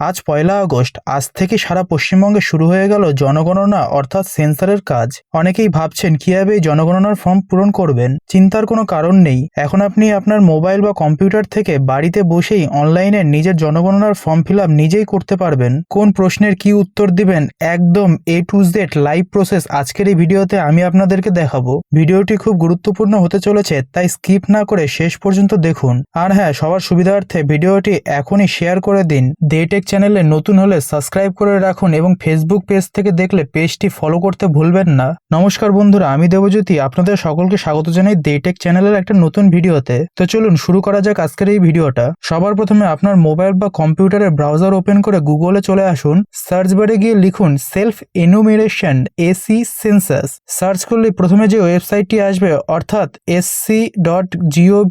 আজ ১লা আগস্ট। আজ থেকে সারা পশ্চিমবঙ্গে শুরু হয়ে গেল জনগণনা অর্থাৎ সেন্সারের কাজ। অনেকেই ভাবছেন কিভাবে এই জনগণনার ফর্ম পূরণ করবেন। চিন্তার কোনো কারণ নেই। এখন আপনি আপনার মোবাইল বা কম্পিউটার থেকে বাড়িতে বসেই অনলাইনে নিজের জনগণনার ফর্ম ফিল আপ নিজেই করতে পারবেন। কোন প্রশ্নের কি উত্তর দিবেন একদম A to Z live process আজকের এই ভিডিওতে আমি আপনাদেরকে দেখাবো। ভিডিওটি খুব গুরুত্বপূর্ণ হতে চলেছে, তাই স্কিপ না করে শেষ পর্যন্ত দেখুন। আর হ্যাঁ, সবার সুবিধার্থে ভিডিওটি এখনই শেয়ার করে দিন। ডেটেক চ্যানেলে নতুন হলে সাবস্ক্রাইব করে রাখুন এবং ফেসবুক পেজ থেকে দেখলে পেজটি ফলো করতে ভুলবেন না। নমস্কার বন্ধুরা, আমি দেবজ্যোতি আপনাদের সকলকে স্বাগত জানাই ডেটেক চ্যানেলের একটা নতুন ভিডিওতে। তো চলুন শুরু করা যাক আজকের এই ভিডিওটা। সবার প্রথমে আপনার মোবাইল বা কম্পিউটারের ব্রাউজার ওপেন করে গুগলে চলে আসুন। সার্চ বারে গিয়ে লিখুন সেলফ এনুমিরেশন এসি সেন্সাস। সার্চ করলে প্রথমে যে ওয়েবসাইটটি আসবে অর্থাৎ sc.gov.in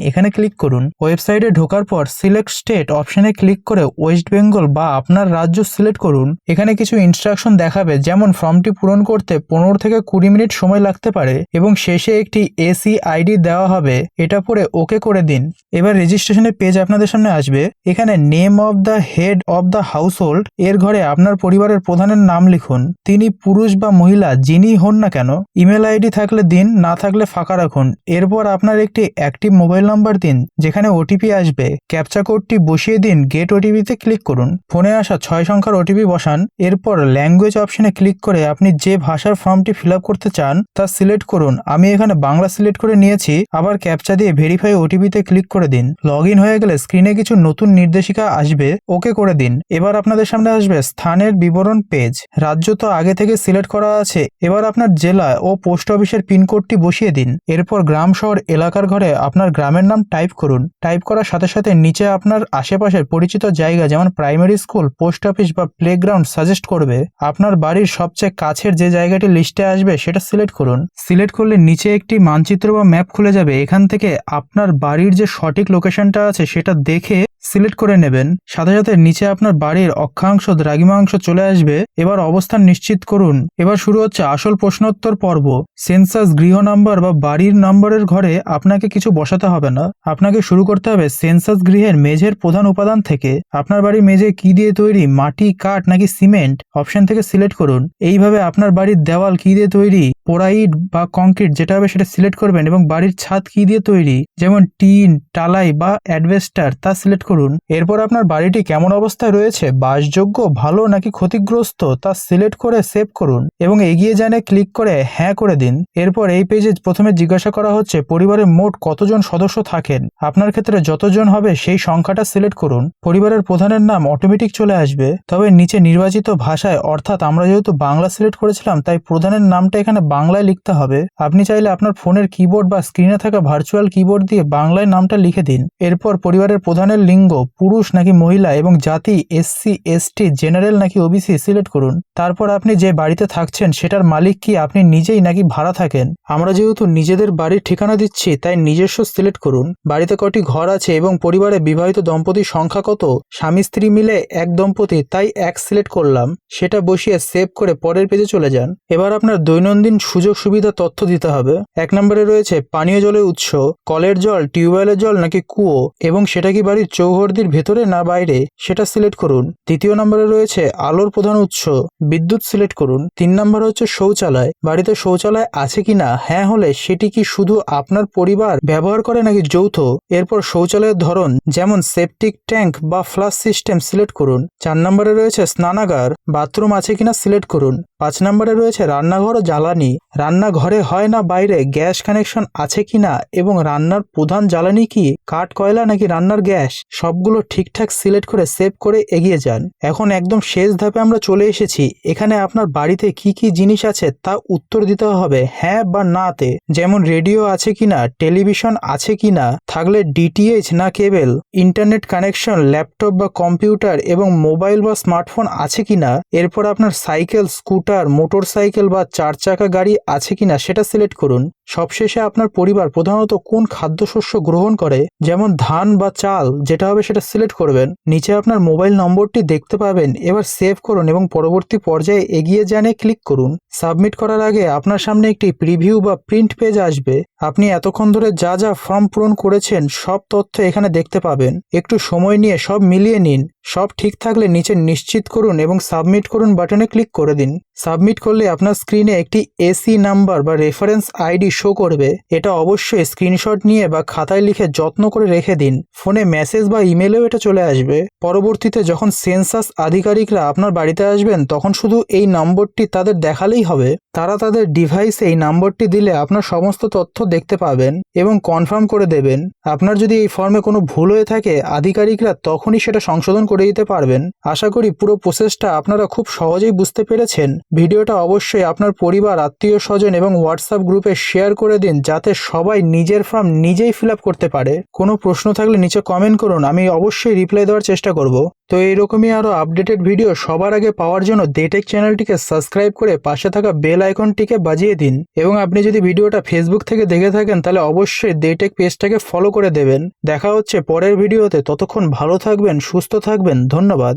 এখানে ক্লিক করুন। ওয়েবসাইটে ঢোকার পর সিলেক্ট স্টেট অপশনে ক্লিক করে ওয়েস্ট বেঙ্গল বা আপনার রাজ্য সিলেক্ট করুন। এখানে কিছু ইনস্ট্রাকশন দেখাবে, যেমন ফর্মটি পূরণ করতে 15 থেকে 20 মিনিট সময় লাগতে পারে এবং শেষে একটি এসি আইডি দেওয়া হবে। এটা পরে ওকে করে দিন। এবার রেজিস্ট্রেশনের পেজ আপনাদের সামনে আসবে। এখানে name of the head of the house hold এর ঘরে আপনার পরিবারের প্রধানের নাম লিখুন। তিনি পুরুষ বা মহিলা যিনি হন না কেন। ইমেল আইডি থাকলে দিন, না থাকলে ফাঁকা রাখুন। এরপর আপনার একটি অ্যাক্টিভ মোবাইল নাম্বার দিন যেখানে ওটিপি আসবে। ক্যাপচা কোডটি বসিয়ে দিন। গেট ওটিপিতে ক্লিক করুন। ফোনে আসা 6 সংখ্যার ওটিপি বসান। এরপর ল্যাঙ্গুয়েজ অপশনে ক্লিক করে আপনি যে ভাষার ফর্মটি ফিল আপ করতে চান তা সিলেক্ট করুন। আমি এখানে বাংলা সিলেক্ট করে নিয়েছি। আবার ক্যাপচা দিয়ে ভেরিফাই ওটিপিতে ক্লিক করে দিন। লগ ইন হয়ে গেলে স্ক্রিনে কিছু নতুন নির্দেশিকা আসবে, ওকে করে দিন। এবার আপনাদের সামনে আসবে স্থানের বিবরণ পেজ। রাজ্য তো আগে থেকে সিলেক্ট করা আছে। এবার আপনার জেলা ও পোস্ট অফিসের পিনকোডটি বসিয়ে দিন। এরপর গ্রাম শহর এলাকার ঘরে আপনার গ্রামের নাম টাইপ করুন। টাইপ করার সাথে সাথে নিচে আপনার আশেপাশের পরিচিত জায়গা যেমন প্রাইমারি স্কুল, পোস্ট অফিস বা প্লেগ্রাউন্ড সাজেস্ট করবে। আপনার বাড়ির সবচেয়ে কাছের যে জায়গাটি লিস্টে আসবে সেটা সিলেক্ট করুন। সিলেক্ট করলে নিচে একটি মানচিত্র বা ম্যাপ খুলে যাবে। এখান থেকে আপনার বাড়ির যে সঠিক লোকেশনটা আছে সেটা দেখে সিলেক্ট করে নেবেন। সাথে সাথে নিচে আপনার বাড়ির অক্ষাংশ দ্রাঘিমাংশ চলে আসবে। এবার অবস্থান নিশ্চিত করুন। এবার শুরু হচ্ছে আসল প্রশ্নোত্তর পর্ব। সেন্সাস গৃহ নাম্বার বা বাড়ির নম্বরের ঘরে আপনাকে কিছু বসাতে হবে না। আপনাকে শুরু করতে হবে সেন্সাস গৃহের মেঝের প্রধান উপাদান থেকে। আপনার বাড়ির মেঝে কি দিয়ে তৈরি, মাটি, কাঠ নাকি সিমেন্ট, অপশন থেকে সিলেক্ট করুন। এইভাবে আপনার বাড়ির দেওয়াল কি দিয়ে তৈরি, পোড়াইট বা কংক্রিট যেটা হবে সেটা সিলেক্ট করবেন এবং বাড়ির ছাদ কি দিয়ে তৈরি যেমন টিন, টালাই বা অ্যাডভেস্টার তা সিলেক্ট করুন। এরপর আপনার বাড়িটি কেমন অবস্থায় রয়েছে, বাসযোগ্য, ভালো নাকি ক্ষতিগ্রস্ত তা সিলেক্ট করে সেভ করুন এবং এগিয়ে জানে ক্লিক করে হ্যাঁ করে দিন। এরপর এই পেজে প্রথমে জিজ্ঞাসা করা হচ্ছে পরিবারের মোট কতজন সদস্য থাকেন। আপনার ক্ষেত্রে যতজন হবে সেই সংখ্যাটা সিলেক্ট করুন। পরিবারের প্রধানের নাম অটোমেটিক চলে আসবে, তবে নিচে নির্বাচিত ভাষায়, অর্থাৎ আমরা যেহেতু বাংলা সিলেক্ট করেছিলাম তাই প্রধানের নামটা এখানে বাংলায় লিখতে হবে। আপনি চাইলে আপনার ফোনের কিবোর্ড বা স্ক্রিনে থাকা ভার্চুয়াল কিবোর্ড দিয়ে বাংলায় নামটা লিখে দিন। এরপর পরিবারের প্রধানের লিঙ্গ পুরুষ নাকি মহিলা এবং জাতি SC ST জেনারেল নাকি OBC সিলেক্ট করুন। তারপর আপনি যে বাড়িতে থাকছেন সেটার মালিক কি আপনি নিজেই নাকি ভাড়া থাকেন। আমরা যেহেতু নিজেদের বাড়ির ঠিকানা দিচ্ছি তাই নিজস্ব সিলেক্ট করুন। বাড়িতে কটি ঘর আছে এবং পরিবারে বিবাহিত দম্পতির সংখ্যা কত। স্বামী স্ত্রী মিলে এক দম্পতি, তাই এক সিলেক্ট করলাম। সেটা বসিয়ে সেভ করে পরের পেজে চলে যান। এবার আপনার দৈনন্দিন সুযোগ সুবিধা তথ্য দিতে হবে। 1 নম্বরে রয়েছে পানীয় জলের উৎস, কলের জল, টিউবওয়েলের জল নাকি কুয়ো এবং সেটা কি বাড়ির চৌহদ্দির ভেতরে না বাইরে সেটা সিলেক্ট করুন। 2 নম্বরে রয়েছে আলোর প্রধান উৎস, বিদ্যুৎ সিলেক্ট করুন। 3 নম্বরে হচ্ছে শৌচালয়, বাড়িতে শৌচালয় আছে কিনা, হ্যাঁ হলে সেটি কি শুধু আপনার পরিবার ব্যবহার করে নাকি যৌথ। এরপর শৌচালয়ের ধরন যেমন সেপটিক ট্যাঙ্ক বা ফ্লাশ সিস্টেম সিলেক্ট করুন। 4 নম্বরে রয়েছে স্নানাগার, বাথরুম আছে কিনা সিলেক্ট করুন। 5 নম্বরে রয়েছে রান্নাঘর ও জ্বালানি, রান্নাঘরে হয় না বাইরে, গ্যাস কানেকশন আছে কিনা এবং রান্নার প্রধান জ্বালানি কি, কাঠ, কয়লা নাকি রান্নার গ্যাস। সবগুলো ঠিকঠাক সিলেক্ট করে সেভ করে এগিয়ে যান। এখন একদম শেষ ধাপে আমরা চলে এসেছি। এখানে আপনার বাড়িতে কি কি জিনিস আছে তা উত্তর দিতে হবে হ্যাঁ বা না তে। যেমন রেডিও আছে কিনা, টেলিভিশন আছে কিনা, থাকলে DTH না কেবল, ইন্টারনেট কানেকশন, ল্যাপটপ বা কম্পিউটার এবং মোবাইল বা স্মার্টফোন আছে কিনা। এরপর আপনার সাইকেল, স্কুটার, মোটর সাইকেল বা 4 চাকা গাড়ি আছে কিনা সেটা সিলেক্ট করুন। সবশেষে আপনার পরিবার প্রধানত কোন খাদ্যশস্য গ্রহণ করে, যেমন ধান বা চাল যেটা হবে সেটা সিলেক্ট করবেন। নিচে আপনার মোবাইল নম্বরটি দেখতে পাবেন। এবার সেভ করুন এবং পরবর্তী পর্যায়ে এগিয়ে যানে ক্লিক করুন। সাবমিট করার আগে আপনার সামনে একটি প্রিভিউ বা প্রিন্ট পেজ আসবে। আপনি এতক্ষণ ধরে যা যা ফর্ম পূরণ করেছেন সব তথ্য এখানে দেখতে পাবেন। একটু সময় নিয়ে সব মিলিয়ে নিন। সব ঠিক থাকলে নিচে নিশ্চিত করুন এবং সাবমিট করুন বাটনে ক্লিক করে দিন। সাবমিট করলে আপনার স্ক্রিনে একটি এসি নাম্বার বা রেফারেন্স আইডি শো করবে। এটা অবশ্যই স্ক্রিনশট নিয়ে বা খাতায় লিখে যত্ন করে রেখে দিন। ফোনে মেসেজ বা ইমেলেও এটা চলে আসবে। পরবর্তীতে যখন সেন্সাস আধিকারিকরা আপনার বাড়িতে আসবেন তখন শুধু এই নম্বরটি তাদের দেখালেই হবে। তারা তাদের ডিভাইসে এই নম্বরটি দিলে আপনার সমস্ত তথ্য দেখতে পাবেন এবং কনফার্ম করে দেবেন। আপনার যদি এই ফর্মে কোনো ভুল হয়ে থাকে আধিকারিকরা তখনই সেটা সংশোধন করে দিতে পারবেন। আশা করি পুরো প্রসেসটা আপনারা খুব সহজেই বুঝতে পেরেছেন। ভিডিওটা অবশ্যই আপনার পরিবার, আত্মীয় স্বজন এবং হোয়াটসঅ্যাপ গ্রুপে শেয়ার করে দিন যাতে সবাই নিজের ফর্ম নিজেই ফিল আপ করতে পারে। কোনো প্রশ্ন থাকলে নিচে কমেন্ট করুন, আমি অবশ্যই রিপ্লাই দেওয়ার চেষ্টা করব। তো এইরকমই আরও আপডেটেড ভিডিও সবার আগে পাওয়ার জন্য ডেটেক চ্যানেলটিকে সাবস্ক্রাইব করে পাশে থাকা বেল আইকনটিকে বাজিয়ে দিন। এবং আপনি যদি ভিডিওটা ফেসবুক থেকে দেখে থাকেন তাহলে অবশ্যই ডেটেক পেজটাকে ফলো করে দেবেন। দেখা হচ্ছে পরের ভিডিওতে, ততক্ষণ ভালো থাকবেন, সুস্থ থাকবেন, ধন্যবাদ।